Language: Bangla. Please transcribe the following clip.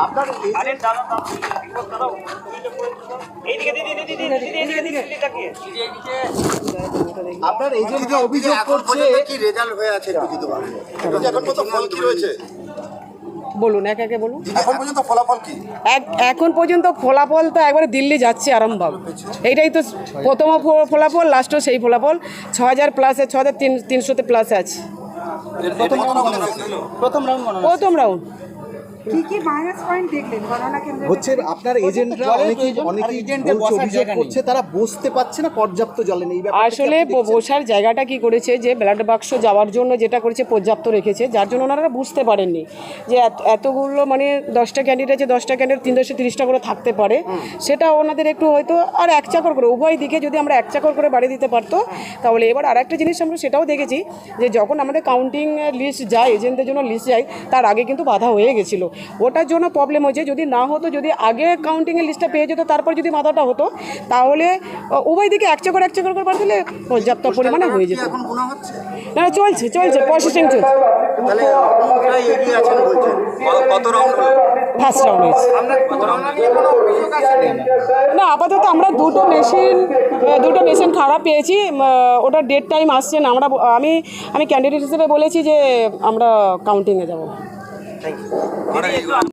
আপনার আপনার এজেন্টরা অভিযোগ করছে কি রেজাল্ট হয়ে আছে একটু যদি বলেন। এখন পর্যন্ত ফল কি রয়েছে? বলুন, একে বলুন। এখন পর্যন্ত ফলাফল কি? এখন পর্যন্ত ফলাফল তো একবারে দিল্লি যাচ্ছে আরামবাগ। এইটাই তো প্রথম ফলাফল, লাস্টও সেই ফলাফল। 6000 প্লাসে, 6300 প্লাসে আছে প্রথম রাউন্ড প্রথম রাউন্ড। কি কি মাইনাস পয়েন্ট দেখলেন গণনা কেন্দ্রে? হচ্ছে আপনার এজেন্টরা অনেকেই অভিযোগ করছে তারা বসতে পারছে না, পর্যাপ্ত জলে নেই। আসলে বসার জায়গাটা কি করেছে, যে ব্যালট বাক্স যাওয়ার জন্য যেটা করেছে পর্যাপ্ত রেখেছে, যার জন্য ওনারা বুঝতে পারেননি যে এতগুলো মানে 10টা ক্যান্ডিডেট আছে, 10টা ক্যান্ডিডেট 330টা করে থাকতে পারে। সেটা ওনাদের একটু হয়তো আর এক চাকর করে, উভয় দিকে যদি আমরা এক চাকর করে বাড়িয়ে দিতে পারতো তাহলে। এবার আর একটা জিনিস আমরা সেটাও দেখেছি যে যখন আমাদের কাউন্টিং লিস্ট যায়, এজেন্টদের জন্য লিস্ট যায়, তার আগে কিন্তু বাধা হয়ে গেছিলো। ওটার জন্য প্রবলেম হয়েছে। যদি না হতো, যদি আগে কাউন্টিংয়ের লিস্টটা পেয়ে যেত, তারপর যদি বাধাটা হতো, তাহলে উভয় দিকে এক চাকর করে বাড়ি দিলে পর্যাপ্ত পরিমাণে হয়ে যেত। না, চলছে প্রসেসিং চলছে। তাহলে কোনটাই এগিয়ে আছেন বলছেন? কত রাউন্ড হলো? ফার্স্ট রাউন্ড হয়েছে। না, আপাতত আমরা দুটো মেশিন খারাপ পেয়েছি। ওটার ডেট টাইম আসছে না। আমি ক্যান্ডিডেট হিসেবে বলেছি যে আমরা কাউন্টিংয়ে যাব।